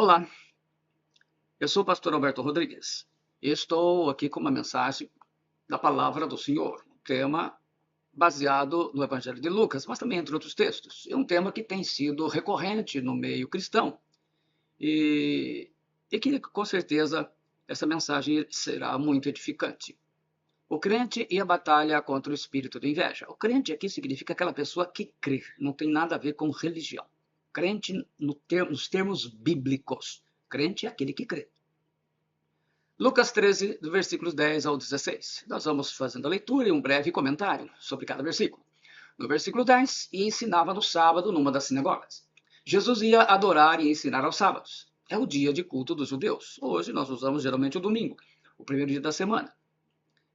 Olá, eu sou o pastor Alberto Rodrigues. Estou aqui com uma mensagem da palavra do Senhor, um tema baseado no Evangelho de Lucas, mas também entre outros textos. É um tema que tem sido recorrente no meio cristão e que, com certeza, essa mensagem será muito edificante. O crente e a batalha contra o espírito de inveja. O crente aqui significa aquela pessoa que crê, não tem nada a ver com religião. Crente nos termos bíblicos. Crente é aquele que crê. Lucas 13, do versículos 10 ao 16. Nós vamos fazendo a leitura e um breve comentário sobre cada versículo. No versículo 10, e ensinava no sábado numa das sinagogas. Jesus ia adorar e ensinar aos sábados. É o dia de culto dos judeus. Hoje nós usamos geralmente o domingo, o primeiro dia da semana.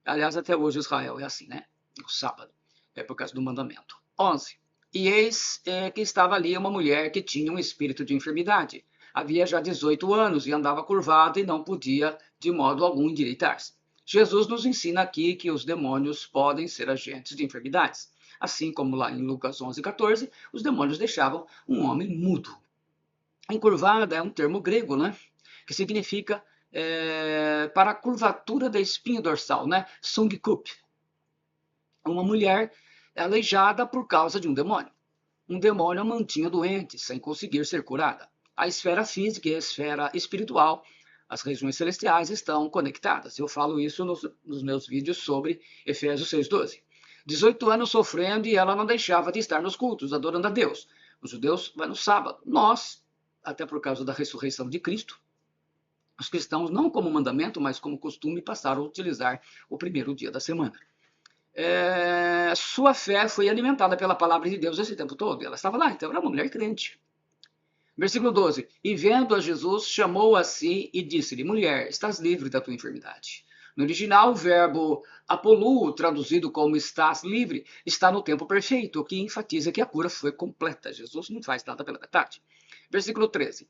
Aliás, até hoje Israel é assim, né? O sábado. É por causa do mandamento. 11. E eis que estava ali uma mulher que tinha um espírito de enfermidade. Havia já 18 anos e andava curvada e não podia de modo algum endireitar-se. Jesus nos ensina aqui que os demônios podem ser agentes de enfermidades. Assim como lá em Lucas 11:14, os demônios deixavam um homem mudo. Encurvada é um termo grego, né? Que significa para a curvatura da espinha dorsal, né? Sungkup. Uma mulher aleijada por causa de um demônio. Um demônio a mantinha doente, sem conseguir ser curada. A esfera física e a esfera espiritual, as regiões celestiais, estão conectadas. Eu falo isso nos meus vídeos sobre Efésios 6:12. 18 anos sofrendo e ela não deixava de estar nos cultos, adorando a Deus. Os judeus vão no sábado. Nós, até por causa da ressurreição de Cristo, os cristãos, não como mandamento, mas como costume, passaram a utilizar o primeiro dia da semana. Sua fé foi alimentada pela palavra de Deus esse tempo todo. Ela estava lá, então era uma mulher crente. Versículo 12. E vendo a Jesus, chamou a si e disse-lhe: mulher, estás livre da tua enfermidade. No original, o verbo apolu, traduzido como estás livre, está no tempo perfeito, o que enfatiza que a cura foi completa. Jesus não faz nada pela metade. Versículo 13.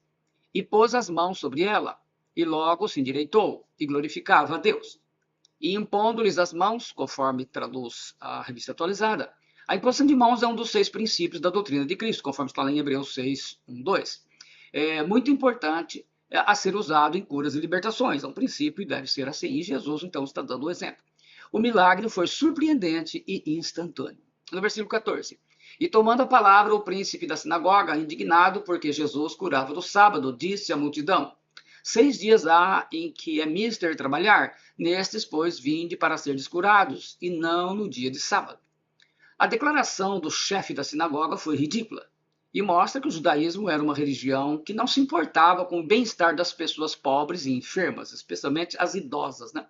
E pôs as mãos sobre ela, e logo se endireitou, e glorificava a Deus. E impondo-lhes as mãos, conforme traduz a revista atualizada, a imposição de mãos é um dos 6 princípios da doutrina de Cristo, conforme está lá em Hebreus 6, 1, 2. É muito importante a ser usado em curas e libertações. É um princípio e deve ser assim. E Jesus, então, está dando o exemplo. O milagre foi surpreendente e instantâneo. No versículo 14. E tomando a palavra, o príncipe da sinagoga, indignado porque Jesus curava no sábado, disse à multidão: 6 dias há em que é mister trabalhar, nestes, pois, vinde para ser descurados, e não no dia de sábado. A declaração do chefe da sinagoga foi ridícula e mostra que o judaísmo era uma religião que não se importava com o bem-estar das pessoas pobres e enfermas, especialmente as idosas, né?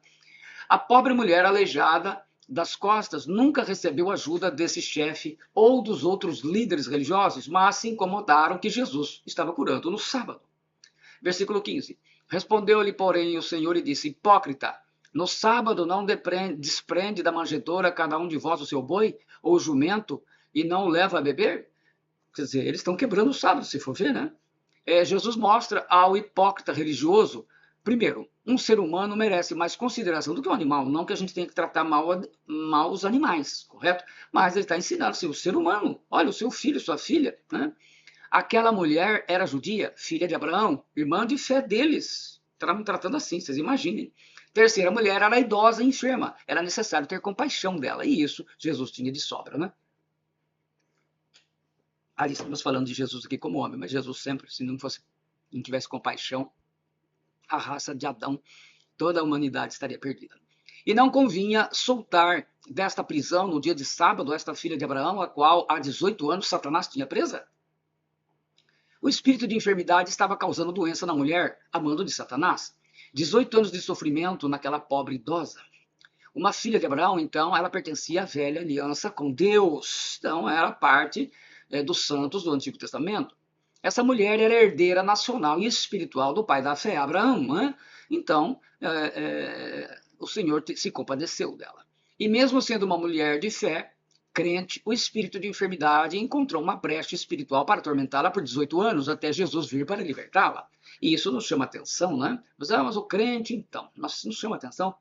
A pobre mulher aleijada das costas nunca recebeu ajuda desse chefe ou dos outros líderes religiosos, mas se incomodaram que Jesus estava curando no sábado. Versículo 15. Respondeu-lhe, porém, o Senhor e disse: hipócrita, no sábado não desprende da manjedoura cada um de vós o seu boi ou jumento e não o leva a beber? Quer dizer, eles estão quebrando o sábado, se for ver, né? Jesus mostra ao hipócrita religioso, primeiro, um ser humano merece mais consideração do que um animal. Não que a gente tenha que tratar mal os animais, correto? Mas ele está ensinando assim, o ser humano, olha, o seu filho, sua filha, né? Aquela mulher era judia, filha de Abraão, irmã de fé deles. Estavam tratando assim, vocês imaginem. Terceira mulher era idosa e enferma. Era necessário ter compaixão dela. E isso Jesus tinha de sobra, né? Ali estamos falando de Jesus aqui como homem, mas Jesus sempre, se não tivesse compaixão, a raça de Adão, toda a humanidade estaria perdida. E não convinha soltar desta prisão no dia de sábado esta filha de Abraão, a qual há 18 anos Satanás tinha presa. O espírito de enfermidade estava causando doença na mulher, a mando de Satanás. 18 anos de sofrimento naquela pobre idosa. Uma filha de Abraão, então, ela pertencia à velha aliança com Deus. Então, era parte dos santos do Antigo Testamento. Essa mulher era herdeira nacional e espiritual do pai da fé, Abraão. Né? Então, o Senhor se compadeceu dela. E mesmo sendo uma mulher de fé, crente, o espírito de enfermidade encontrou uma brecha espiritual para atormentá-la por 18 anos, até Jesus vir para libertá-la. E isso nos chama atenção, né? Mas o crente, então, nos chama atenção.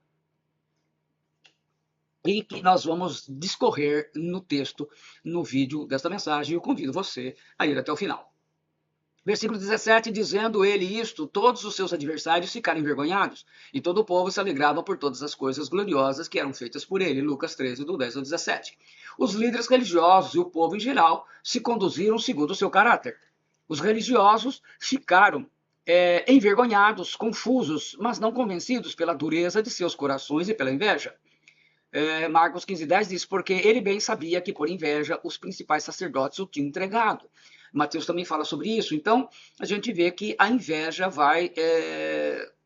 E que nós vamos discorrer no texto, no vídeo desta mensagem, e eu convido você a ir até o final. Versículo 17, dizendo ele isto, todos os seus adversários ficaram envergonhados, e todo o povo se alegrava por todas as coisas gloriosas que eram feitas por ele. Lucas 13, do 10 ao 17. Os líderes religiosos e o povo em geral se conduziram segundo o seu caráter. Os religiosos ficaram envergonhados, confusos, mas não convencidos pela dureza de seus corações e pela inveja. Marcos 15:10 diz, porque ele bem sabia que por inveja os principais sacerdotes o tinham entregado. Mateus também fala sobre isso. Então, a gente vê que a inveja vai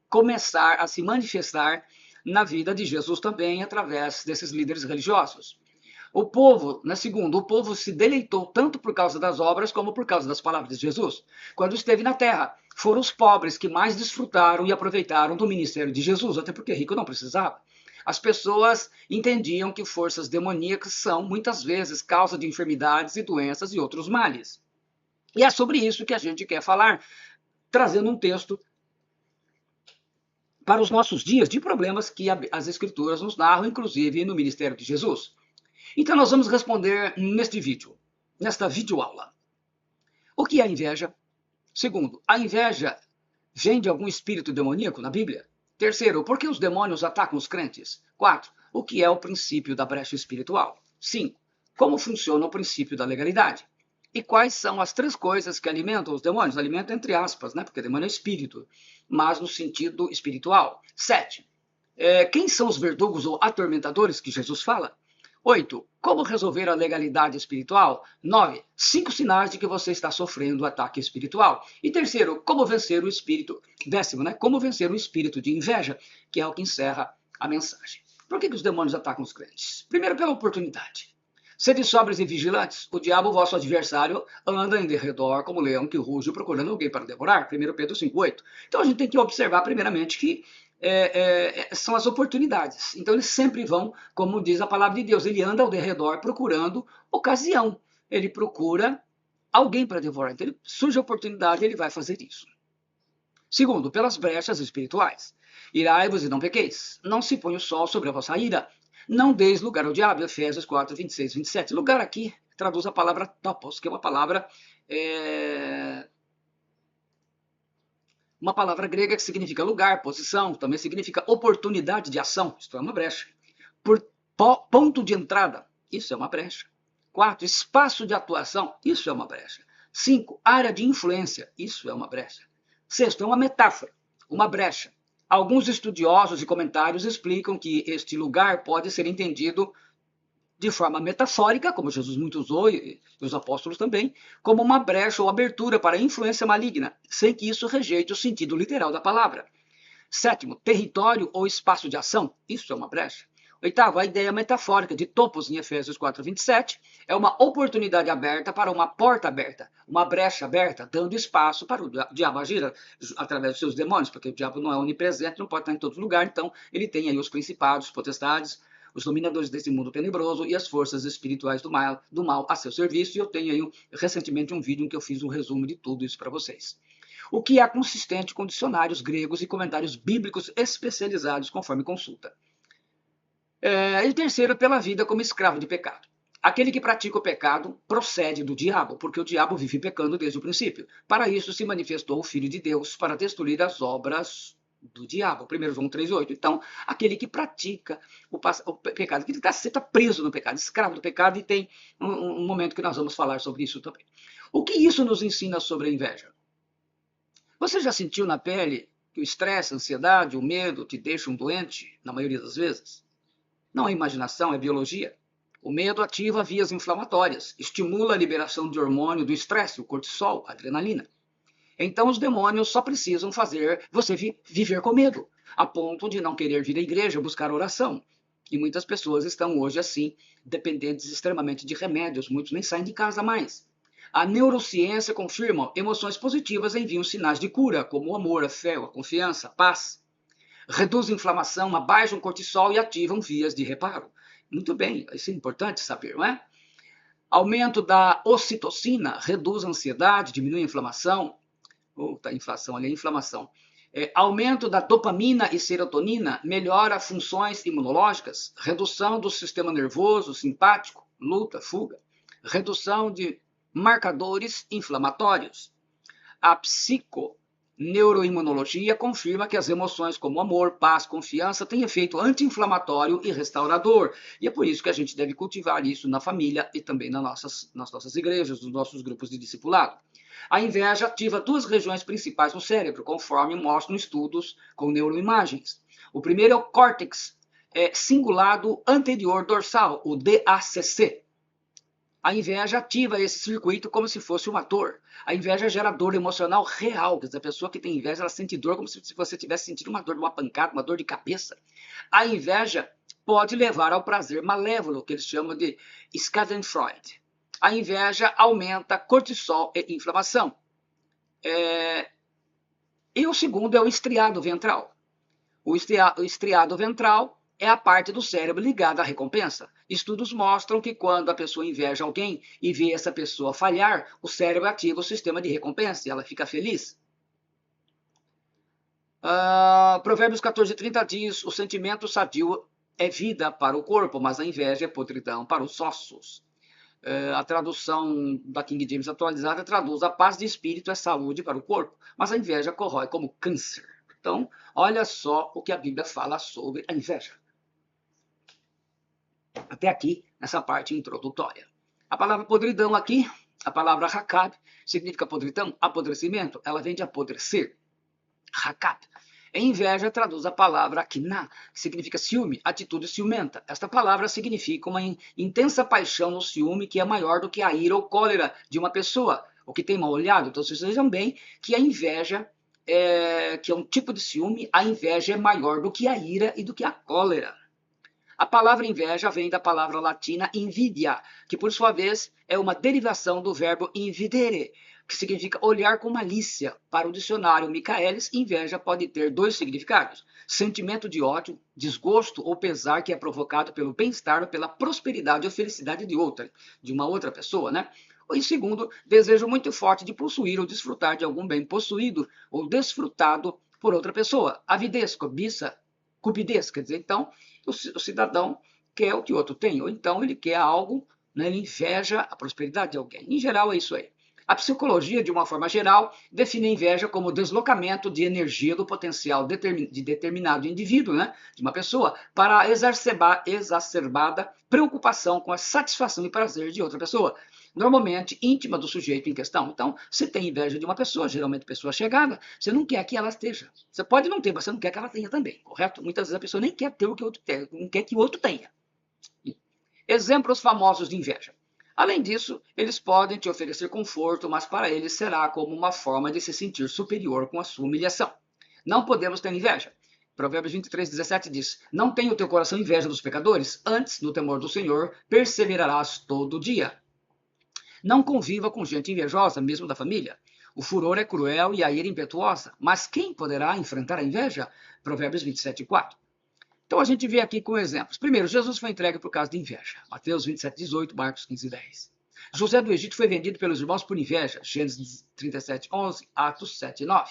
começar a se manifestar na vida de Jesus também, através desses líderes religiosos. O povo, segundo, o povo se deleitou tanto por causa das obras como por causa das palavras de Jesus. Quando esteve na terra, foram os pobres que mais desfrutaram e aproveitaram do ministério de Jesus, até porque rico não precisava. As pessoas entendiam que forças demoníacas são, muitas vezes, causa de enfermidades e doenças e outros males. E é sobre isso que a gente quer falar, trazendo um texto para os nossos dias de problemas que as Escrituras nos narram, inclusive no ministério de Jesus. Então nós vamos responder neste vídeo, nesta videoaula. O que é a inveja? Segundo, a inveja vem de algum espírito demoníaco na Bíblia? Terceiro, por que os demônios atacam os crentes? 4. O que é o princípio da brecha espiritual? 5. Como funciona o princípio da legalidade? E quais são as 3 coisas que alimentam os demônios? Alimento entre aspas, né? Porque demônio é espírito, mas no sentido espiritual. 7. Quem são os verdugos ou atormentadores que Jesus fala? 8. Como resolver a legalidade espiritual? 9. 5 sinais de que você está sofrendo ataque espiritual. E terceiro, como vencer o espírito. 10º, né? Como vencer o espírito de inveja, que é o que encerra a mensagem. Por que os demônios atacam os crentes? Primeiro, pela oportunidade. Sede sóbrios e vigilantes, o diabo, vosso adversário, anda em derredor como leão que ruge procurando alguém para devorar. 1 Pedro 5,8. Então a gente tem que observar primeiramente que são as oportunidades. Então eles sempre vão, como diz a palavra de Deus, ele anda ao derredor procurando ocasião. Ele procura alguém para devorar. Então surge a oportunidade, ele vai fazer isso. Segundo, pelas brechas espirituais. Irai-vos e não pequeis. Não se põe o sol sobre a vossa ira. Não deis lugar ao diabo. Efésios 4, 26, 27. Lugar aqui traduz a palavra topos, que é uma palavra grega que significa lugar, posição, também significa oportunidade de ação, isto é uma brecha. Por ponto de entrada, isso é uma brecha. 4, espaço de atuação, isso é uma brecha. 5, área de influência, isso é uma brecha. 6, é uma metáfora, uma brecha. Alguns estudiosos e comentários explicam que este lugar pode ser entendido de forma metafórica, como Jesus muito usou, e os apóstolos também, como uma brecha ou abertura para influência maligna, sem que isso rejeite o sentido literal da palavra. 7, território ou espaço de ação, isso é uma brecha. 8, a ideia metafórica de topos em Efésios 4, 27, é uma oportunidade aberta para uma porta aberta, uma brecha aberta, dando espaço para o diabo agir através dos seus demônios, porque o diabo não é onipresente, não pode estar em todo lugar, então ele tem aí os principados, os potestades, os dominadores desse mundo tenebroso e as forças espirituais do mal a seu serviço. E eu tenho aí recentemente um vídeo em que eu fiz um resumo de tudo isso para vocês. O que é consistente com dicionários gregos e comentários bíblicos especializados conforme consulta. E terceiro, pela vida como escravo de pecado. Aquele que pratica o pecado procede do diabo, porque o diabo vive pecando desde o princípio. Para isso se manifestou o Filho de Deus, para destruir as obras do diabo. 1 João 3,8. Então, aquele que pratica o pecado, que está preso no pecado, escravo do pecado, e tem um momento que nós vamos falar sobre isso também. O que isso nos ensina sobre a inveja? Você já sentiu na pele que o estresse, a ansiedade, o medo te deixam doente, na maioria das vezes? Não é imaginação, é biologia. O medo ativa vias inflamatórias, estimula a liberação de hormônio do estresse, o cortisol, a adrenalina. Então os demônios só precisam fazer você viver com medo, a ponto de não querer vir à igreja buscar oração. E muitas pessoas estão hoje assim, dependentes extremamente de remédios, muitos nem saem de casa mais. A neurociência confirma emoções positivas enviam sinais de cura, como o amor, a fé, a confiança, a paz. Reduz a inflamação, abaixam o cortisol e ativam vias de reparo. Muito bem, isso é importante saber, não é? Aumento da ocitocina, reduz a ansiedade, diminui a inflamação. A inflação ali, a inflamação. Aumento da dopamina e serotonina, melhora funções imunológicas, redução do sistema nervoso, simpático, luta, fuga, redução de marcadores inflamatórios. A psiconeuroimunologia confirma que as emoções como amor, paz, confiança têm efeito anti-inflamatório e restaurador. E é por isso que a gente deve cultivar isso na família e também nas nossas igrejas, nos nossos grupos de discipulado. A inveja ativa duas regiões principais no cérebro, conforme mostram estudos com neuroimagens. O primeiro é o córtex cingulado anterior dorsal, o DACC. A inveja ativa esse circuito como se fosse uma dor. A inveja gera dor emocional real. Quer dizer, a pessoa que tem inveja, ela sente dor como se você tivesse sentindo uma dor de uma pancada, uma dor de cabeça. A inveja pode levar ao prazer malévolo, que eles chamam de Schadenfreude. A inveja aumenta cortisol e inflamação. E o segundo é o estriado ventral. O estriado ventral é a parte do cérebro ligada à recompensa. Estudos mostram que quando a pessoa inveja alguém e vê essa pessoa falhar, o cérebro ativa o sistema de recompensa e ela fica feliz. Provérbios 14:30 diz: o sentimento sadio é vida para o corpo, mas a inveja é podridão para os ossos. A tradução da King James atualizada traduz: a paz de espírito é saúde para o corpo, mas a inveja corrói como câncer. Então, olha só o que a Bíblia fala sobre a inveja. Até aqui, nessa parte introdutória. A palavra podridão aqui, a palavra hakab, significa podridão, apodrecimento. Ela vem de apodrecer. Hakab. Em inveja, traduz a palavra kiná, que significa ciúme, atitude ciumenta. Esta palavra significa uma intensa paixão no ciúme que é maior do que a ira ou cólera de uma pessoa, o que tem mal olhado. Então, vocês vejam bem que a inveja, que é um tipo de ciúme, a inveja é maior do que a ira e do que a cólera. A palavra inveja vem da palavra latina invidia, que por sua vez é uma derivação do verbo invidere, que significa olhar com malícia. Para o dicionário Michaelis, inveja pode ter dois significados: sentimento de ódio, desgosto ou pesar que é provocado pelo bem-estar ou pela prosperidade ou felicidade de uma outra pessoa, né? E segundo, desejo muito forte de possuir ou desfrutar de algum bem possuído ou desfrutado por outra pessoa. Avidez, cobiça, cupidez, quer dizer, então, o cidadão quer o que o outro tem, ou então ele quer algo, né, ele inveja a prosperidade de alguém. Em geral, é isso aí. A psicologia, de uma forma geral, define a inveja como o deslocamento de energia do potencial de determinado indivíduo, né, de uma pessoa, para a exacerbada preocupação com a satisfação e prazer de outra pessoa, normalmente íntima do sujeito em questão. Então, se tem inveja de uma pessoa, geralmente pessoa chegada, você não quer que ela esteja. Você pode não ter, mas você não quer que ela tenha também, correto? Muitas vezes a pessoa nem quer ter o que o outro tem, não quer que o outro tenha. Exemplos famosos de inveja. Além disso, eles podem te oferecer conforto, mas para eles será como uma forma de se sentir superior com a sua humilhação. Não podemos ter inveja. Provérbios 23:17 diz: não tenha o teu coração inveja dos pecadores, antes, no temor do Senhor, perseverarás todo dia. Não conviva com gente invejosa, mesmo da família. O furor é cruel e a ira impetuosa, mas quem poderá enfrentar a inveja? Provérbios 27:4. Então a gente vê aqui com exemplos. Primeiro, Jesus foi entregue por causa de inveja. Mateus 27:18, Marcos 15:10. José do Egito foi vendido pelos irmãos por inveja. Gênesis 37:11, Atos 7:9.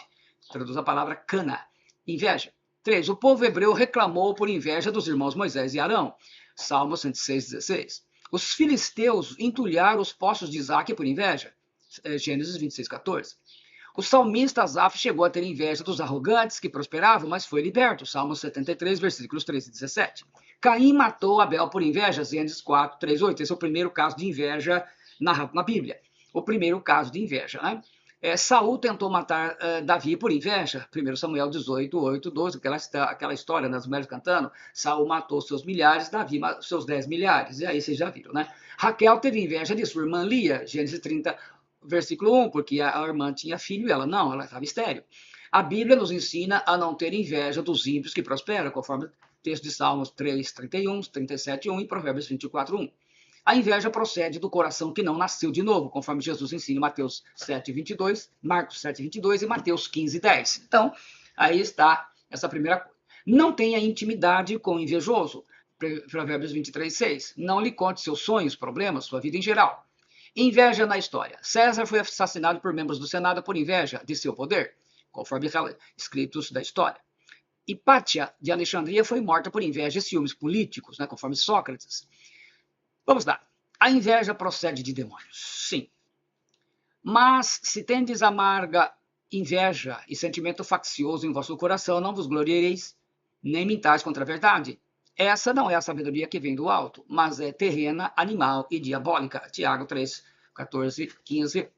Traduz a palavra cana, inveja. 3. O povo hebreu reclamou por inveja dos irmãos Moisés e Arão. Salmo 106:16. Os filisteus entulharam os poços de Isaac por inveja. Gênesis 26:14. O salmista Asaf chegou a ter inveja dos arrogantes que prosperavam, mas foi liberto. Salmo 73, versículos 13 e 17. Caim matou Abel por inveja. Gênesis 4, 3, 8. Esse é o primeiro caso de inveja narrado na Bíblia. O primeiro caso de inveja, né? Saul tentou matar Davi por inveja. 1 Samuel 18, 8, 12. Aquela história das mulheres cantando. Saul matou seus milhares, Davi seus 10 milhares. E aí vocês já viram, né? Raquel teve inveja de sua irmã Lia. Gênesis 30, versículo 1, porque a irmã tinha filho e ela não, ela estava estéril. A Bíblia nos ensina a não ter inveja dos ímpios que prosperam, conforme o texto de Salmos 3, 31, 37, 1 e Provérbios 24, 1. A inveja procede do coração que não nasceu de novo, conforme Jesus ensina em Mateus 7, 22, Marcos 7, 22 e Mateus 15, 10. Então, aí está essa primeira coisa. Não tenha intimidade com o invejoso, Provérbios 23, 6. Não lhe conte seus sonhos, problemas, sua vida em geral. Inveja na história. César foi assassinado por membros do Senado por inveja de seu poder, conforme escritos da história. Hipátia de Alexandria foi morta por inveja e ciúmes políticos, né, conforme Sócrates. Vamos lá. A inveja procede de demônios, sim. Mas se tendes amarga inveja e sentimento faccioso em vosso coração, não vos glorieis, nem mintais contra a verdade. Essa não é a sabedoria que vem do alto, mas é terrena, animal e diabólica. Tiago 3, 14, 15,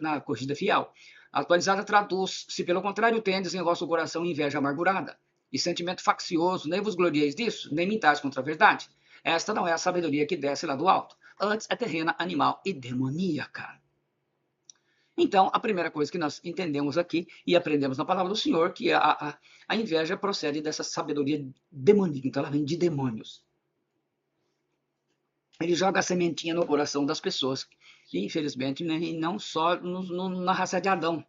na Corrigida Fiel. A atualizada traduz: se pelo contrário tendes em vosso coração inveja amargurada e sentimento faccioso, nem vos glorieis disso, nem mintais contra a verdade. Esta não é a sabedoria que desce lá do alto. Antes é terrena, animal e demoníaca. Então, a primeira coisa que nós entendemos aqui e aprendemos na palavra do Senhor, que a inveja procede dessa sabedoria demoníaca, então ela vem de demônios. Ele joga a sementinha no coração das pessoas, e infelizmente, né, e não só na raça de Adão,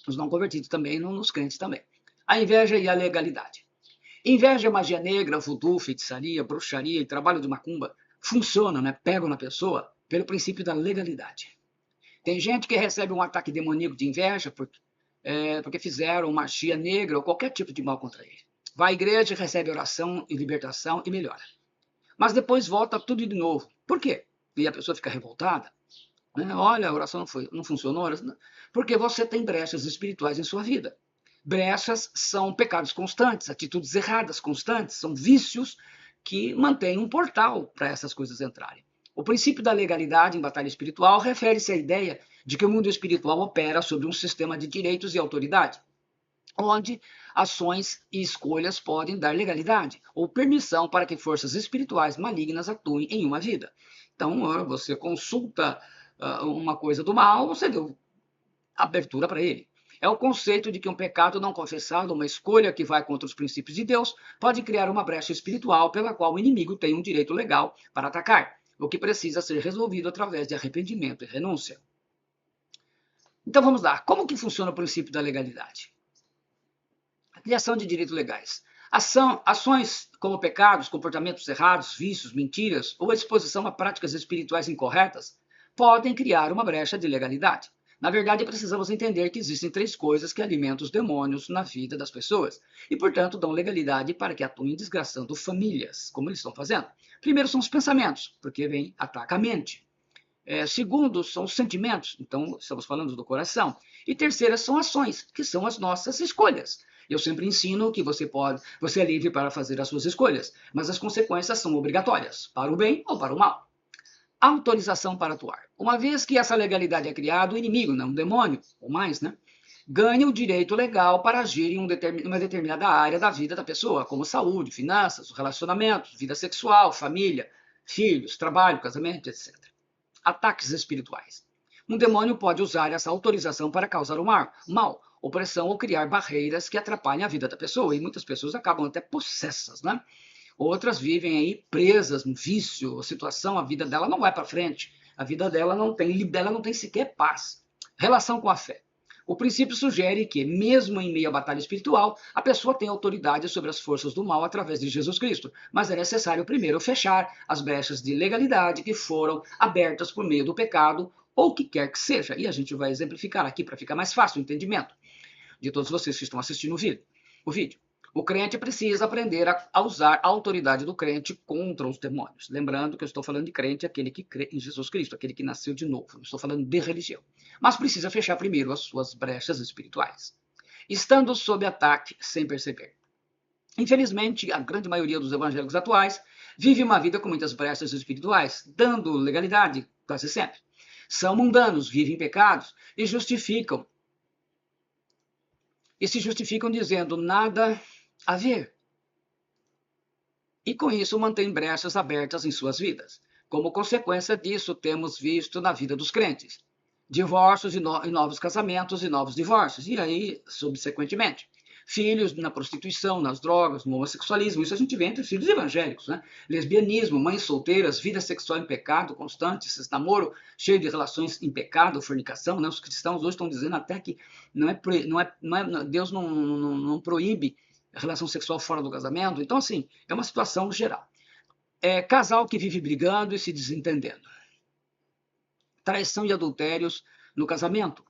os não convertidos também, nos crentes também. A inveja e a legalidade. Inveja, magia negra, voodoo, feitiçaria, bruxaria e trabalho de macumba funcionam, né, pegam na pessoa pelo princípio da legalidade. Tem gente que recebe um ataque demoníaco de inveja porque fizeram uma magia negra ou qualquer tipo de mal contra ele. Vai à igreja, recebe oração e libertação e melhora. Mas depois volta tudo de novo. Por quê? E a pessoa fica revoltada. Olha, a oração não funcionou. Porque você tem brechas espirituais em sua vida. Brechas são pecados constantes, atitudes erradas constantes, são vícios que mantêm um portal para essas coisas entrarem. O princípio da legalidade em batalha espiritual refere-se à ideia de que o mundo espiritual opera sobre um sistema de direitos e autoridade, onde ações e escolhas podem dar legalidade ou permissão para que forças espirituais malignas atuem em uma vida. Então, você consulta uma coisa do mal, você deu abertura para ele. É o conceito de que um pecado não confessado, uma escolha que vai contra os princípios de Deus, pode criar uma brecha espiritual pela qual o inimigo tem um direito legal para atacar, o que precisa ser resolvido através de arrependimento e renúncia. Então vamos lá. Como que funciona o princípio da legalidade? A criação de direitos legais. Ações como pecados, comportamentos errados, vícios, mentiras ou exposição a práticas espirituais incorretas podem criar uma brecha de legalidade. Na verdade, precisamos entender que existem 3 coisas que alimentam os demônios na vida das pessoas e, portanto, dão legalidade para que atuem desgraçando famílias, como eles estão fazendo. Primeiro são os pensamentos, porque ataca a mente. Segundo são os sentimentos, então estamos falando do coração. E terceira são ações, que são as nossas escolhas. Eu sempre ensino que você é livre para fazer as suas escolhas, mas as consequências são obrigatórias, para o bem ou para o mal. Autorização para atuar. Uma vez que essa legalidade é criada, o inimigo, não um demônio, ou mais, né, ganha o direito legal para agir em uma determinada área da vida da pessoa, como saúde, finanças, relacionamentos, vida sexual, família, filhos, trabalho, casamento, etc. Ataques espirituais. Um demônio pode usar essa autorização para causar o mal, opressão ou criar barreiras que atrapalhem a vida da pessoa, e muitas pessoas acabam até possessas, né? Outras vivem aí presas no vício, a situação, a vida dela não vai para frente, a vida dela não tem sequer paz. Relação com a fé. O princípio sugere que, mesmo em meio à batalha espiritual, a pessoa tem autoridade sobre as forças do mal através de Jesus Cristo, mas é necessário primeiro fechar as brechas de legalidade que foram abertas por meio do pecado ou o que quer que seja. E a gente vai exemplificar aqui para ficar mais fácil o entendimento de todos vocês que estão assistindo o vídeo. O crente precisa aprender a usar a autoridade do crente contra os demônios. Lembrando que eu estou falando de crente, aquele que crê em Jesus Cristo, aquele que nasceu de novo. Não estou falando de religião. Mas precisa fechar primeiro as suas brechas espirituais, estando sob ataque sem perceber. Infelizmente, a grande maioria dos evangélicos atuais vive uma vida com muitas brechas espirituais, dando legalidade quase sempre. São mundanos, vivem pecados e se justificam dizendo nada a ver. E com isso mantém brechas abertas em suas vidas. Como consequência disso, temos visto na vida dos crentes divórcios e novos casamentos e novos divórcios. E aí, subsequentemente, filhos na prostituição, nas drogas, no homossexualismo. Isso a gente vê entre filhos evangélicos, né? Lesbianismo, mães solteiras, vida sexual em pecado constante, esse namoro cheio de relações em pecado, fornicação, né? Os cristãos hoje estão dizendo até que Deus não proíbe a relação sexual fora do casamento. Então, assim, é uma situação geral. Casal que vive brigando e se desentendendo. Traição e adultérios no casamento.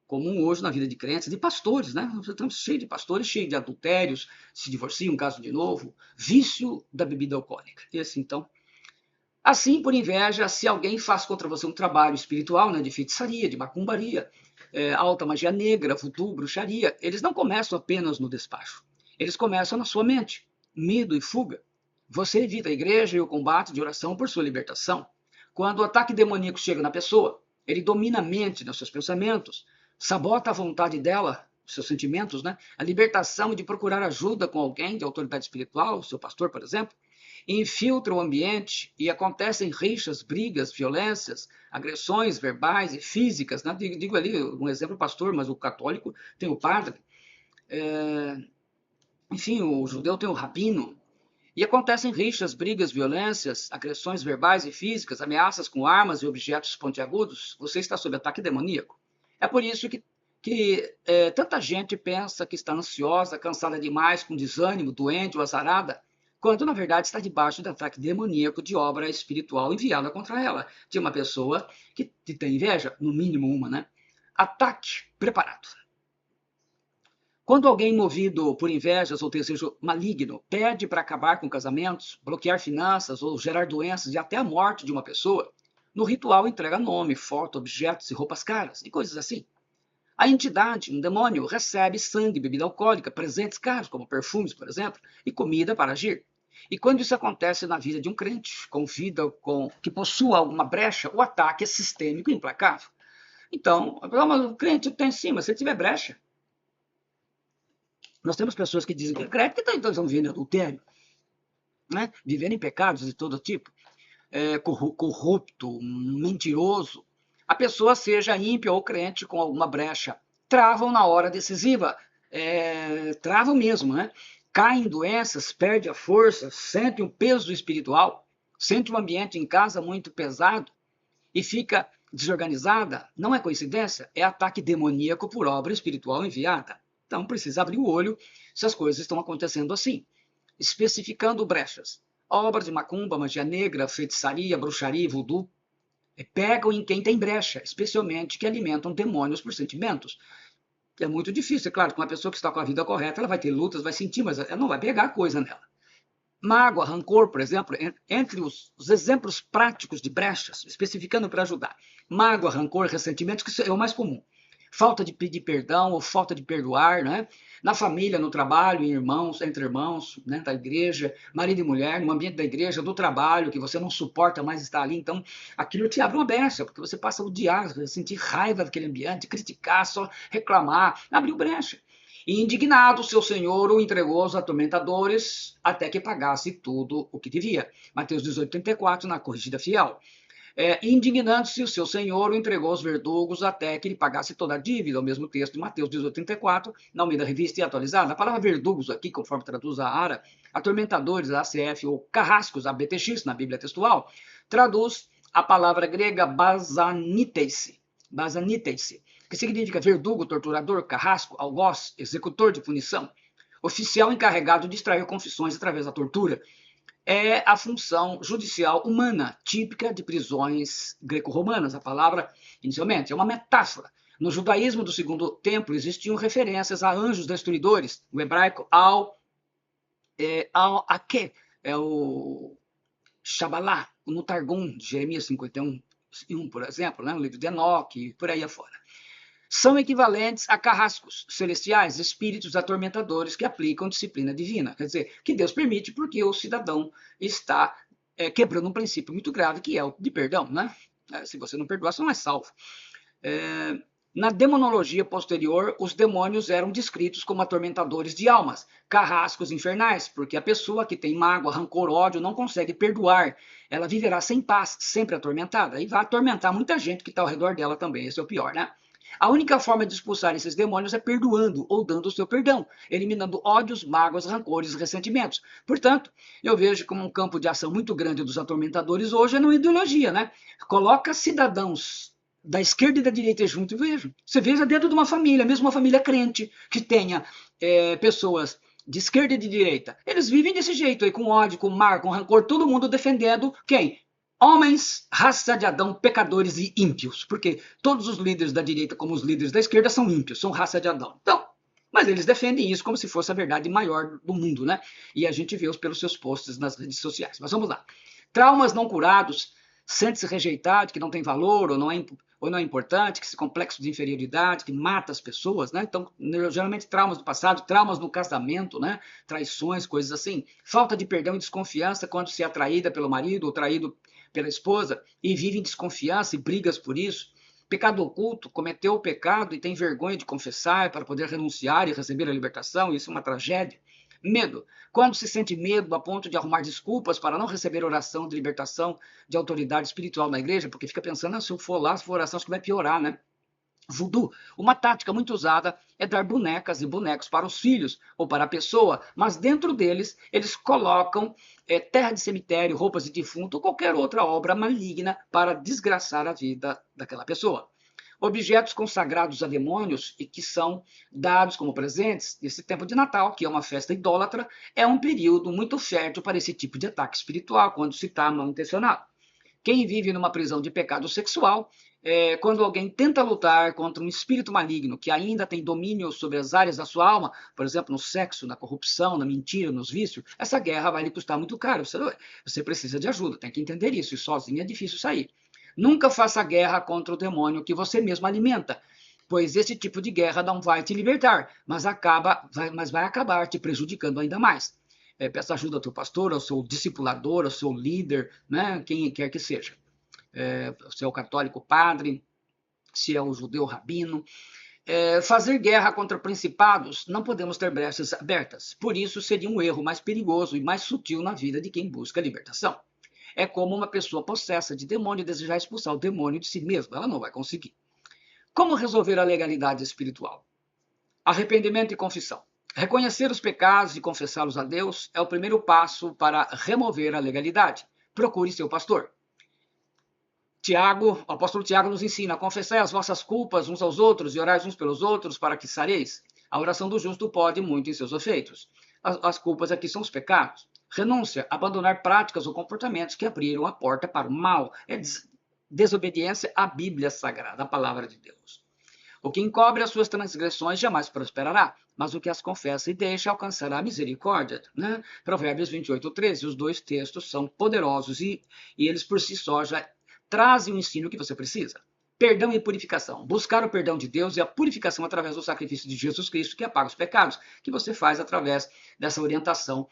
Comum hoje na vida de crentes, de pastores, né? Estamos cheios de pastores, cheios de adultérios, se divorciam, casam de novo. Vício da bebida alcoólica. Esse, então. Assim, por inveja, se alguém faz contra você um trabalho espiritual, né, de feitiçaria, de macumbaria, alta magia negra, voodoo, bruxaria, eles não começam apenas no despacho. Eles começam na sua mente. Medo e fuga. Você evita a igreja e o combate de oração por sua libertação. Quando o ataque demoníaco chega na pessoa, ele domina a mente, nos seus pensamentos, sabota a vontade dela, seus sentimentos, né? A libertação de procurar ajuda com alguém de autoridade espiritual, seu pastor, por exemplo, infiltra o ambiente e acontecem rixas, brigas, violências, agressões verbais e físicas, né? Digo ali um exemplo, pastor, mas o católico tem o padre, enfim, o judeu tem o rabino, e acontecem rixas, brigas, violências, agressões verbais e físicas, ameaças com armas e objetos pontiagudos. Você está sob ataque demoníaco. É por isso que tanta gente pensa que está ansiosa, cansada demais, com desânimo, doente ou azarada, quando na verdade está debaixo do ataque demoníaco de obra espiritual enviada contra ela, de uma pessoa que tem inveja, no mínimo uma, né? Ataque preparado. Quando alguém movido por invejas ou desejo maligno pede para acabar com casamentos, bloquear finanças ou gerar doenças e até a morte de uma pessoa, no ritual entrega nome, foto, objetos e roupas caras e coisas assim. A entidade, um demônio, recebe sangue, bebida alcoólica, presentes caros, como perfumes, por exemplo, e comida para agir. E quando isso acontece na vida de um crente, com vida que possua alguma brecha, o ataque é sistêmico e implacável. Então, o crente tem sim, mas se ele tiver brecha. Nós temos pessoas que dizem que é crente que estão vivendo adultério, né? Vivendo em pecados de todo tipo, corrupto, mentiroso. A pessoa seja ímpia ou crente com alguma brecha, travam na hora decisiva, travam mesmo, né? Caem em doenças, perde a força, sente um peso espiritual, sente um ambiente em casa muito pesado e fica desorganizada. Não é coincidência, é ataque demoníaco por obra espiritual enviada. Então precisa abrir o olho se as coisas estão acontecendo assim. Especificando brechas. Obras de macumba, magia negra, feitiçaria, bruxaria, voodoo, pegam em quem tem brecha, especialmente que alimentam demônios por sentimentos. É muito difícil, é claro, que uma pessoa que está com a vida correta, ela vai ter lutas, vai sentir, mas ela não vai pegar coisa nela. Mágoa, rancor, por exemplo, entre os exemplos práticos de brechas, especificando para ajudar. Mágoa, rancor, ressentimentos, que é o mais comum. Falta de pedir perdão ou falta de perdoar, né? Na família, no trabalho, entre irmãos, né? Da igreja, marido e mulher, no ambiente da igreja, do trabalho, que você não suporta mais estar ali. Então, aquilo te abre uma brecha, porque você passa a odiar, sentir raiva daquele ambiente, criticar, só reclamar, abriu brecha. E indignado, seu senhor o entregou aos atormentadores até que pagasse tudo o que devia. Mateus 18:34, na corrigida fiel. Indignando-se, o seu senhor o entregou aos verdugos até que ele pagasse toda a dívida. O mesmo texto de Mateus 18:34, na Almeida Revista e Atualizada. A palavra verdugos aqui, conforme traduz a ARA, atormentadores, a ACF, ou carrascos, a BTX, na Bíblia textual, traduz a palavra grega basanites, que significa verdugo, torturador, carrasco, algoz, executor de punição, oficial encarregado de extrair confissões através da tortura. É a função judicial humana, típica de prisões greco-romanas. A palavra, inicialmente, é uma metáfora. No judaísmo do Segundo Templo existiam referências a anjos destruidores. No hebraico, al-Ake, é o Shabalá, no Targum, de Jeremias 51, por exemplo, né? No livro de Enoque, por aí afora. São equivalentes a carrascos celestiais, espíritos atormentadores que aplicam disciplina divina. Quer dizer, que Deus permite porque o cidadão está quebrando um princípio muito grave, que é o de perdão, né? Se você não perdoar, você não é salvo. Na demonologia posterior, os demônios eram descritos como atormentadores de almas, carrascos infernais, porque a pessoa que tem mágoa, rancor, ódio, não consegue perdoar. Ela viverá sem paz, sempre atormentada, e vai atormentar muita gente que está ao redor dela também. Esse é o pior, né? A única forma de expulsar esses demônios é perdoando ou dando o seu perdão, eliminando ódios, mágoas, rancores e ressentimentos. Portanto, eu vejo como um campo de ação muito grande dos atormentadores hoje é na ideologia, né? Coloca cidadãos da esquerda e da direita junto e vejam. Você veja dentro de uma família, mesmo uma família crente, que tenha pessoas de esquerda e de direita. Eles vivem desse jeito aí, com ódio, com mar, com rancor, todo mundo defendendo quem? Homens, raça de Adão, pecadores e ímpios. Porque todos os líderes da direita, como os líderes da esquerda, são ímpios, são raça de Adão. Então, mas eles defendem isso como se fosse a verdade maior do mundo, né? E a gente vê-os pelos seus posts nas redes sociais. Mas vamos lá. Traumas não curados, sente-se rejeitado, que não tem valor ou não é importante, que esse complexo de inferioridade que mata as pessoas, né? Então, geralmente traumas do passado, traumas no casamento, né? Traições, coisas assim. Falta de perdão e desconfiança quando se é traída pelo marido ou traído pela esposa e vive em desconfiança e brigas por isso. Pecado oculto, cometeu o pecado e tem vergonha de confessar para poder renunciar e receber a libertação, isso é uma tragédia. Medo, quando se sente medo a ponto de arrumar desculpas para não receber oração de libertação de autoridade espiritual na igreja, porque fica pensando, se eu for lá, se for oração, acho que vai piorar, né? Voodoo, uma tática muito usada é dar bonecas e bonecos para os filhos ou para a pessoa, mas dentro deles eles colocam terra de cemitério, roupas de defunto ou qualquer outra obra maligna para desgraçar a vida daquela pessoa. Objetos consagrados a demônios e que são dados como presentes nesse tempo de Natal, que é uma festa idólatra, é um período muito fértil para esse tipo de ataque espiritual, quando se está mal intencionado. Quem vive numa prisão de pecado sexual, quando alguém tenta lutar contra um espírito maligno que ainda tem domínio sobre as áreas da sua alma, por exemplo, no sexo, na corrupção, na mentira, nos vícios, essa guerra vai lhe custar muito caro. Você precisa de ajuda, tem que entender isso, e sozinho é difícil sair. Nunca faça guerra contra o demônio que você mesmo alimenta, pois esse tipo de guerra não vai te libertar, mas vai acabar te prejudicando ainda mais. Peça ajuda ao teu pastor, ao seu discipulador, ao seu líder, né? Quem quer que seja. Se é o católico padre, se é o judeu rabino. Fazer guerra contra principados, não podemos ter brechas abertas. Por isso, seria um erro mais perigoso e mais sutil na vida de quem busca a libertação. É como uma pessoa possessa de demônio desejar expulsar o demônio de si mesma. Ela não vai conseguir. Como resolver a legalidade espiritual? Arrependimento e confissão. Reconhecer os pecados e confessá-los a Deus é o primeiro passo para remover a legalidade. Procure seu pastor. O apóstolo Tiago nos ensina: confessai as vossas culpas uns aos outros e orai uns pelos outros para que sareis. A oração do justo pode muito em seus efeitos. As culpas aqui são os pecados. Renúncia, abandonar práticas ou comportamentos que abriram a porta para o mal. É desobediência à Bíblia Sagrada, a palavra de Deus. O que encobre as suas transgressões jamais prosperará, mas o que as confessa e deixa alcançará a misericórdia. Né? Provérbios 28:13. Os dois textos são poderosos e eles por si só já trazem o ensino que você precisa. Perdão e purificação. Buscar o perdão de Deus e a purificação através do sacrifício de Jesus Cristo, que apaga os pecados, que você faz através dessa orientação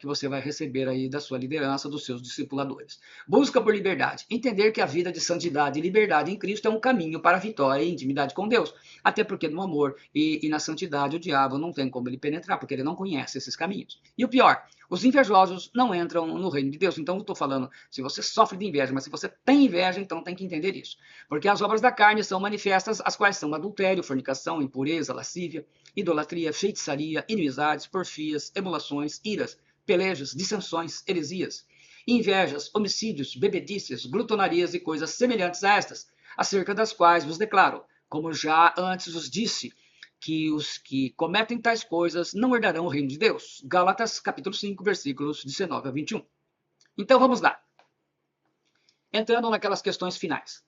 que você vai receber aí da sua liderança, dos seus discipuladores. Busca por liberdade. Entender que a vida de santidade e liberdade em Cristo é um caminho para a vitória e intimidade com Deus. Até porque no amor e na santidade o diabo não tem como ele penetrar, porque ele não conhece esses caminhos. E o pior, os invejosos não entram no reino de Deus. Então eu estou falando, se você sofre de inveja, mas se você tem inveja, então tem que entender isso. Porque as obras da carne são manifestas, as quais são adultério, fornicação, impureza, lascívia, idolatria, feitiçaria, inimizades, porfias, emulações, iras, pelejas, dissensões, heresias, invejas, homicídios, bebedices, glutonarias e coisas semelhantes a estas, acerca das quais vos declaro, como já antes vos disse, que os que cometem tais coisas não herdarão o reino de Deus. Gálatas capítulo 5, versículos 19 a 21. Então vamos lá. Entrando naquelas questões finais.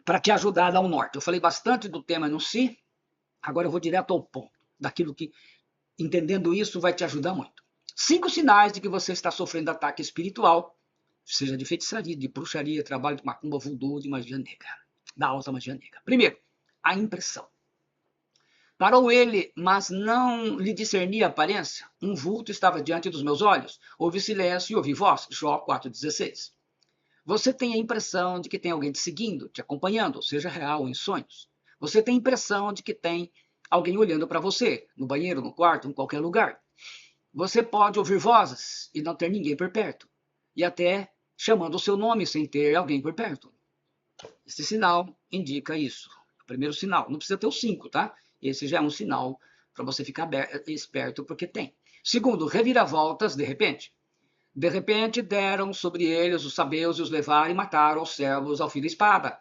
Para te ajudar a dar um norte. Eu falei bastante do tema no si, agora eu vou direto ao ponto. Daquilo que, entendendo isso, vai te ajudar muito. 5 sinais de que você está sofrendo ataque espiritual, seja de feitiçaria, de bruxaria, trabalho de macumba, voodoo, de magia negra, da alta magia negra. Primeiro, a impressão. Parou ele, mas não lhe discernia a aparência. Um vulto estava diante dos meus olhos. Houve silêncio e ouvi voz. Jó 4,16. Você tem a impressão de que tem alguém te seguindo, te acompanhando, seja real ou em sonhos. Você tem a impressão de que tem alguém olhando para você, no banheiro, no quarto, em qualquer lugar. Você pode ouvir vozes e não ter ninguém por perto. E até chamando o seu nome sem ter alguém por perto. Esse sinal indica isso. Primeiro sinal, não precisa ter os 5, tá? Esse já é um sinal para você ficar esperto, porque tem. Segundo, reviravoltas de repente. De repente deram sobre eles os sabeus e os levaram e mataram os servos ao fio da espada.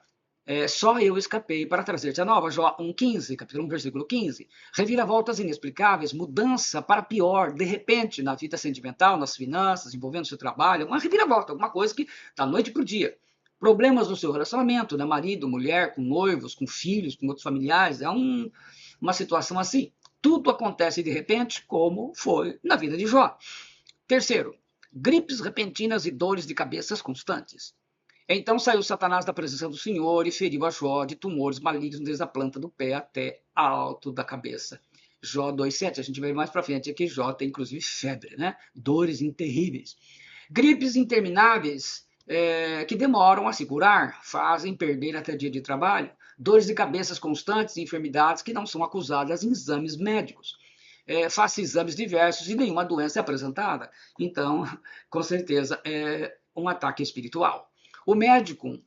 Só eu escapei para trazer-te a nova. Jó 1,15, capítulo 1, versículo 15. Reviravoltas inexplicáveis, mudança para pior, de repente, na vida sentimental, nas finanças, envolvendo seu trabalho. Uma reviravolta, alguma coisa que da noite para o dia. Problemas no seu relacionamento, né? Marido, mulher, com noivos, com filhos, com outros familiares. É uma situação assim. Tudo acontece de repente, como foi na vida de Jó. Terceiro, gripes repentinas e dores de cabeças constantes. Então saiu Satanás da presença do Senhor e feriu a Jó de tumores malignos desde a planta do pé até alto da cabeça. Jó 2,7. A gente vai mais para frente aqui. Jó tem inclusive febre, né? Dores terríveis. Gripes intermináveis que demoram a se curar, fazem perder até dia de trabalho. Dores de cabeças constantes e enfermidades que não são acusadas em exames médicos. Faça exames diversos e nenhuma doença é apresentada. Então, com certeza, é um ataque espiritual. O médico,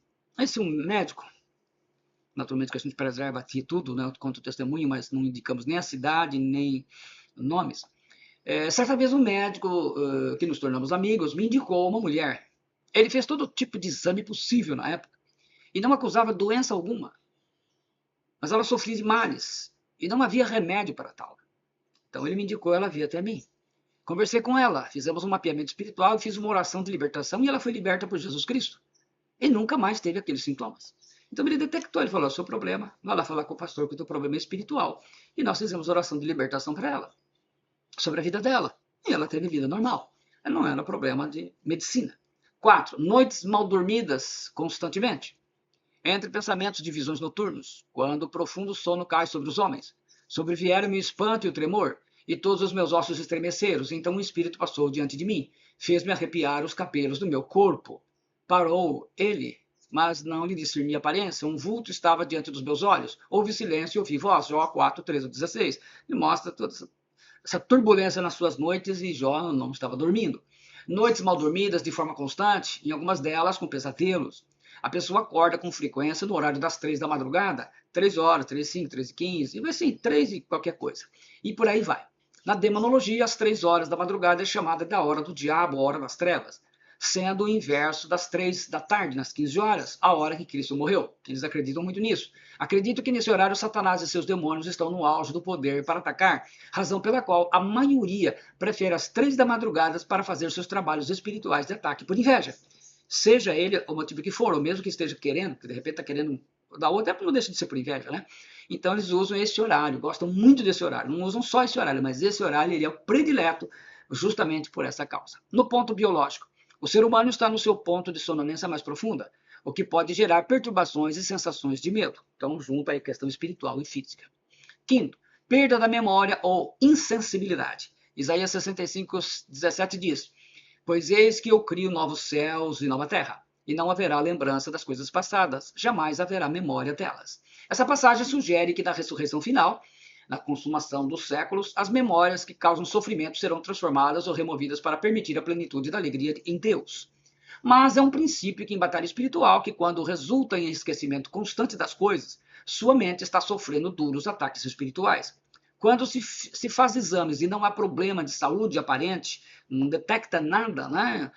naturalmente que a gente preserva aqui tudo, né, contra o testemunho, mas não indicamos nem a cidade, nem nomes. Certa vez um médico, que nos tornamos amigos, me indicou uma mulher. Ele fez todo tipo de exame possível na época e não acusava doença alguma. Mas ela sofria de males e não havia remédio para tal. Então ele me indicou, ela veio até mim. Conversei com ela, fizemos um mapeamento espiritual e fiz uma oração de libertação e ela foi liberta por Jesus Cristo. E nunca mais teve aqueles sintomas. Então ele detectou, ele falou, seu problema, vai lá falar com o pastor que o teu problema é espiritual. E nós fizemos oração de libertação para ela, sobre a vida dela. E ela teve vida normal. Não era problema de medicina. 4. Noites mal dormidas constantemente. Entre pensamentos de visões noturnos, quando o profundo sono cai sobre os homens. Sobrevieram-me o espanto e o tremor, e todos os meus ossos estremeceram. Então o Espírito passou diante de mim, fez-me arrepiar os cabelos do meu corpo. Parou ele, mas não lhe discerni a aparência. Um vulto estava diante dos meus olhos. Houve silêncio e ouvi voz. Jó 4, 13 a 16. Ele mostra toda essa turbulência nas suas noites e Jó não estava dormindo. Noites mal dormidas de forma constante, em algumas delas com pesadelos. A pessoa acorda com frequência no horário das 3 da madrugada, 3 horas, 3h05, 3h15, e assim, 3 e qualquer coisa. E por aí vai. Na demonologia, as 3 horas da madrugada é chamada da hora do diabo, a hora das trevas, sendo o inverso das 3 da tarde, nas 15 horas, a hora que Cristo morreu. Eles acreditam muito nisso. Acreditam que nesse horário Satanás e seus demônios estão no auge do poder para atacar, razão pela qual a maioria prefere as 3 da madrugada para fazer seus trabalhos espirituais de ataque por inveja. Seja ele o motivo que for, ou mesmo que esteja querendo, que de repente está querendo dar outra, até não deixa de ser por inveja, né? Então eles usam esse horário, gostam muito desse horário. Não usam só esse horário, mas esse horário ele é o predileto justamente por essa causa. No ponto biológico, o ser humano está no seu ponto de sonolência mais profunda, o que pode gerar perturbações e sensações de medo. Então, junto à questão espiritual e física. Quinto, perda da memória ou insensibilidade. Isaías 65, 17 diz: pois eis que eu crio novos céus e nova terra, e não haverá lembrança das coisas passadas, jamais haverá memória delas. Essa passagem sugere que na ressurreição final, na consumação dos séculos, as memórias que causam sofrimento serão transformadas ou removidas para permitir a plenitude da alegria em Deus. Mas é um princípio que em batalha espiritual, que quando resulta em esquecimento constante das coisas, sua mente está sofrendo duros ataques espirituais. Quando se faz exames e não há problema de saúde aparente, não detecta nada, né,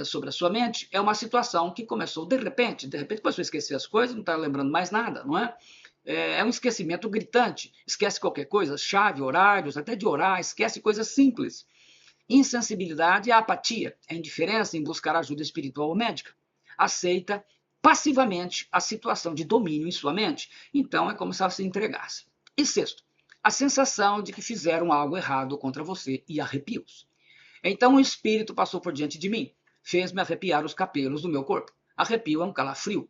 sobre a sua mente, é uma situação que começou de repente começou a esquecer as coisas, não está lembrando mais nada, não é? É um esquecimento gritante, esquece qualquer coisa, chave, horários, até de orar, esquece coisas simples. Insensibilidade é apatia, é indiferença em buscar ajuda espiritual ou médica. Aceita passivamente a situação de domínio em sua mente, então é como se ela se entregasse. E sexto, a sensação de que fizeram algo errado contra você e arrepios. Então o Espírito passou por diante de mim, fez-me arrepiar os cabelos do meu corpo. Arrepio é um calafrio.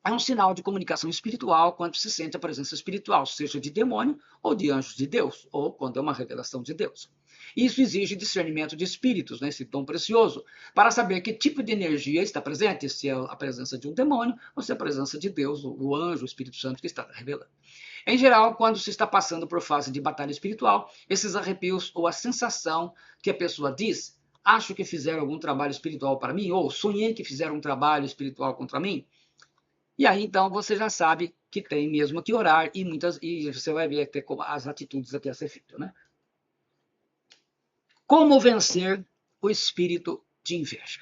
É um sinal de comunicação espiritual quando se sente a presença espiritual, seja de demônio ou de anjos de Deus, ou quando é uma revelação de Deus. Isso exige discernimento de espíritos, né, esse dom precioso, para saber que tipo de energia está presente, se é a presença de um demônio ou se é a presença de Deus, o anjo, o Espírito Santo que está revelando. Em geral, quando se está passando por fase de batalha espiritual, esses arrepios ou a sensação que a pessoa diz, acho que fizeram algum trabalho espiritual para mim, ou sonhei que fizeram um trabalho espiritual contra mim, e aí então você já sabe que tem mesmo que orar e você vai ver até as atitudes até a ser feito, né? Como vencer o espírito de inveja?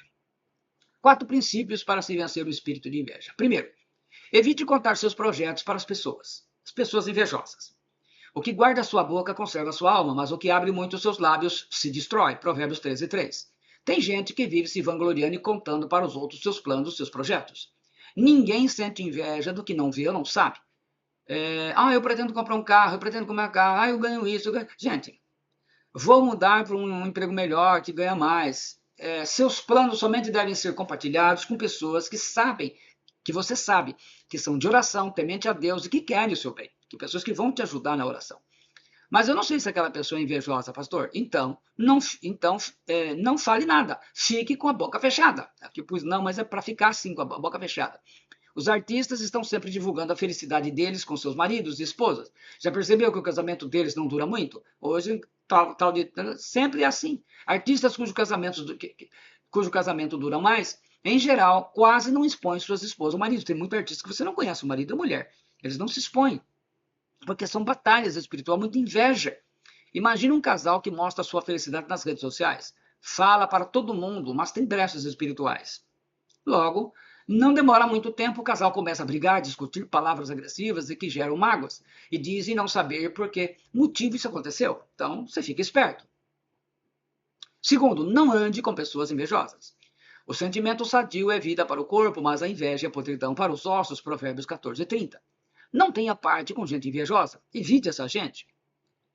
4 princípios para se vencer o espírito de inveja. Primeiro, evite contar seus projetos para as pessoas invejosas. O que guarda a sua boca conserva a sua alma, mas o que abre muito os seus lábios se destrói. Provérbios 13:3. Tem gente que vive se vangloriando e contando para os outros seus planos, seus projetos. Ninguém sente inveja do que não vê ou não sabe. Eu pretendo comprar um carro, eu pretendo comprar um carro, eu ganho isso. Gente, vou mudar para um emprego melhor, que ganha mais. seus planos somente devem ser compartilhados com pessoas que sabem, que você sabe, que são de oração, temente a Deus e que querem o seu bem. Que pessoas que vão te ajudar na oração. Mas eu não sei se aquela pessoa é invejosa, pastor. Então, não fale nada. Fique com a boca fechada. Aqui pus não, mas é para ficar assim, com a boca fechada. Os artistas estão sempre divulgando a felicidade deles com seus maridos e esposas. Já percebeu que o casamento deles não dura muito? Hoje, sempre é assim. Artistas cujo casamento dura mais, em geral, quase não expõem suas esposas ou maridos. Tem muito artista que você não conhece, o marido ou a mulher. Eles não se expõem, porque são batalhas espirituais, muita inveja. Imagina um casal que mostra a sua felicidade nas redes sociais. Fala para todo mundo, mas tem brechas espirituais. Logo, não demora muito tempo, o casal começa a brigar, discutir palavras agressivas e que geram mágoas. E dizem não saber por que motivo isso aconteceu. Então, você fica esperto. Segundo, não ande com pessoas invejosas. O sentimento sadio é vida para o corpo, mas a inveja é podridão para os ossos, Provérbios 14:30. Não tenha parte com gente invejosa. Evite essa gente.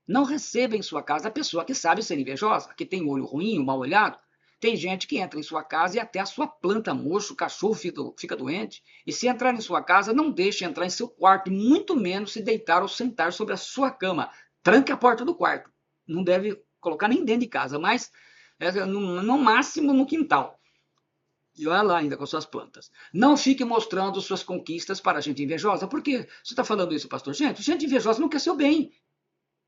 Não receba em sua casa a pessoa que sabe ser invejosa, que tem olho ruim, mal olhado. Tem gente que entra em sua casa e até a sua planta murcha, o cachorro fica doente. E se entrar em sua casa, não deixe entrar em seu quarto, e muito menos se deitar ou sentar sobre a sua cama. Tranque a porta do quarto. Não deve colocar nem dentro de casa, mas no máximo no quintal. E olha lá ainda com suas plantas. Não fique mostrando suas conquistas para gente invejosa. Por que você está falando isso, pastor? Gente invejosa não quer seu bem.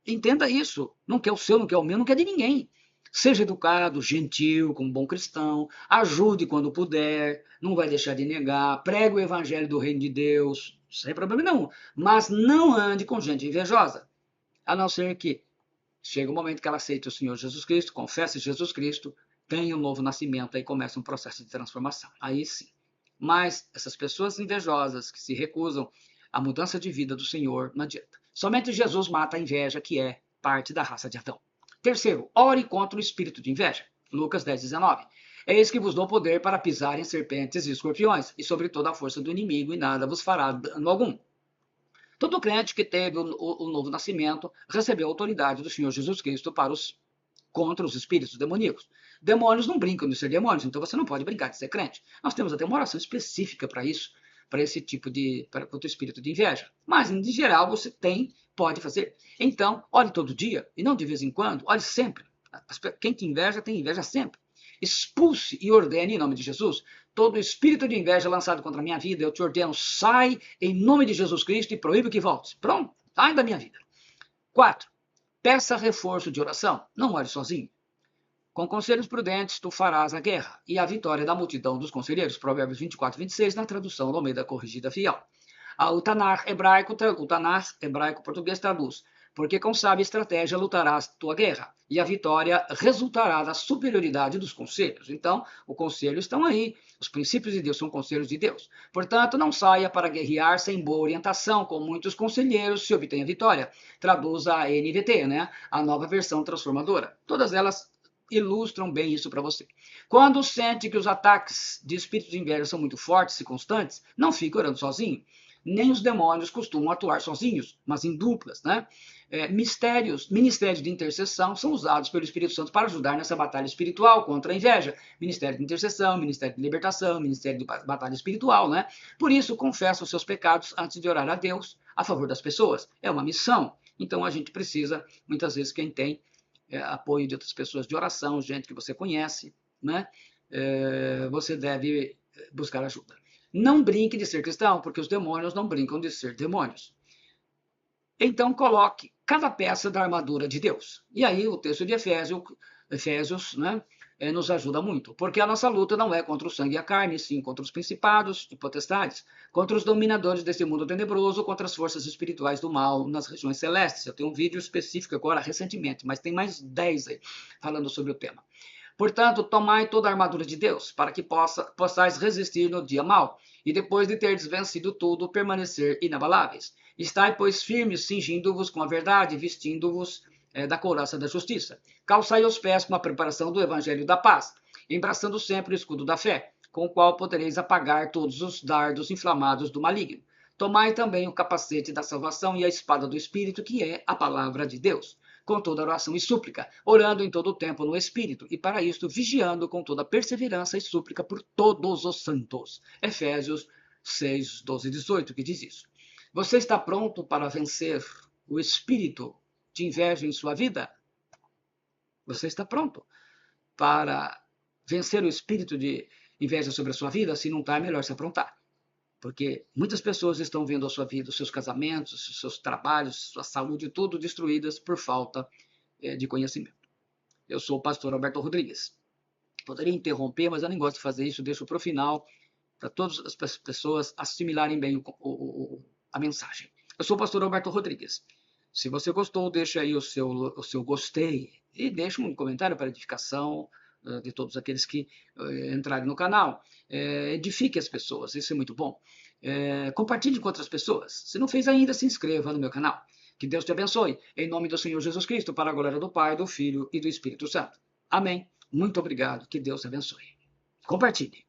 Entenda isso. Não quer o seu, não quer o meu, não quer de ninguém. Seja educado, gentil, como bom cristão. Ajude quando puder. Não vai deixar de negar. Pregue o evangelho do reino de Deus. Sem problema nenhum. Mas não ande com gente invejosa. A não ser que chega o momento que ela aceite o Senhor Jesus Cristo, confesse Jesus Cristo, tenha um novo nascimento, aí começa um processo de transformação. Aí sim. Mas essas pessoas invejosas que se recusam à mudança de vida do Senhor, não adianta. Somente Jesus mata a inveja, que é parte da raça de Adão. Terceiro, ore contra o espírito de inveja. Lucas 10:19. Eis que vos dou poder para pisar em serpentes e escorpiões, e sobre toda a força do inimigo, e nada vos fará dano algum. Todo crente que teve o novo nascimento recebeu a autoridade do Senhor Jesus Cristo contra os espíritos demoníacos. Demônios não brincam de ser demônios, então você não pode brincar de ser crente. Nós temos até uma oração específica para isso, para esse tipo contra o espírito de inveja. Mas, em geral, você pode fazer. Então, ore todo dia, e não de vez em quando, ore sempre. Quem te inveja, tem inveja sempre. Expulse e ordene em nome de Jesus todo espírito de inveja lançado contra a minha vida. Eu te ordeno, sai em nome de Jesus Cristo e proíbe que volte. Pronto, sai da minha vida. 4. Peça reforço de oração. Não ore sozinho. Com conselhos prudentes, tu farás a guerra e a vitória da multidão dos conselheiros. Provérbios 24:26, na tradução do Almeida Corrigida Fiel. O Tanar hebraico português traduz: porque com sábia estratégia lutarás tua guerra, e a vitória resultará da superioridade dos conselhos. Então, os conselhos estão aí. Os princípios de Deus são conselhos de Deus. Portanto, não saia para guerrear sem boa orientação. Com muitos conselheiros se obtém a vitória. Traduz a NVT, né? A nova versão transformadora. Todas elas ilustram bem isso para você. Quando sente que os ataques de espíritos de inveja são muito fortes e constantes, não fique orando sozinho. Nem os demônios costumam atuar sozinhos, mas em duplas, né? Ministérios de intercessão são usados pelo Espírito Santo para ajudar nessa batalha espiritual contra a inveja. Ministério de intercessão, ministério de libertação, ministério de batalha espiritual, né? Por isso, confessa os seus pecados antes de orar a Deus a favor das pessoas. É uma missão. Então, a gente precisa, muitas vezes, quem tem apoio de outras pessoas de oração, gente que você conhece, né? Você deve buscar ajuda. Não brinque de ser cristão, porque os demônios não brincam de ser demônios. Então, coloque cada peça da armadura de Deus. E aí, o texto de Efésios, né, nos ajuda muito. Porque a nossa luta não é contra o sangue e a carne, sim contra os principados e potestades, contra os dominadores desse mundo tenebroso, contra as forças espirituais do mal nas regiões celestes. Eu tenho um vídeo específico agora, recentemente, mas tem mais 10 aí, falando sobre o tema. Portanto, tomai toda a armadura de Deus, para que possais resistir no dia mau, e depois de terdes vencido tudo, permanecer inabaláveis. Estai, pois, firmes, cingindo-vos com a verdade, vestindo-vos da couraça da justiça. Calçai os pés com a preparação do evangelho da paz, embraçando sempre o escudo da fé, com o qual podereis apagar todos os dardos inflamados do maligno. Tomai também o capacete da salvação e a espada do Espírito, que é a palavra de Deus. com toda oração e súplica, orando em todo o tempo no Espírito, e para isto vigiando com toda perseverança e súplica por todos os santos. Efésios 6, 12 e 18, que diz isso. Você está pronto para vencer o espírito de inveja em sua vida? Você está pronto para vencer o espírito de inveja sobre a sua vida? Se não está, é melhor se aprontar. Porque muitas pessoas estão vendo a sua vida, os seus casamentos, os seus trabalhos, sua saúde, tudo destruídas por falta de conhecimento. Eu sou o pastor Alberto Rodrigues. Poderia interromper, mas eu nem gosto de fazer isso, deixo para o final, para todas as pessoas assimilarem bem a mensagem. Eu sou o pastor Alberto Rodrigues. Se você gostou, deixa aí o seu gostei e deixa um comentário para edificação de todos aqueles que entrarem no canal. Edifique as pessoas, isso é muito bom. Compartilhe com outras pessoas. Se não fez ainda, se inscreva no meu canal. Que Deus te abençoe. Em nome do Senhor Jesus Cristo, para a glória do Pai, do Filho e do Espírito Santo. Amém. Muito obrigado. Que Deus te abençoe. Compartilhe.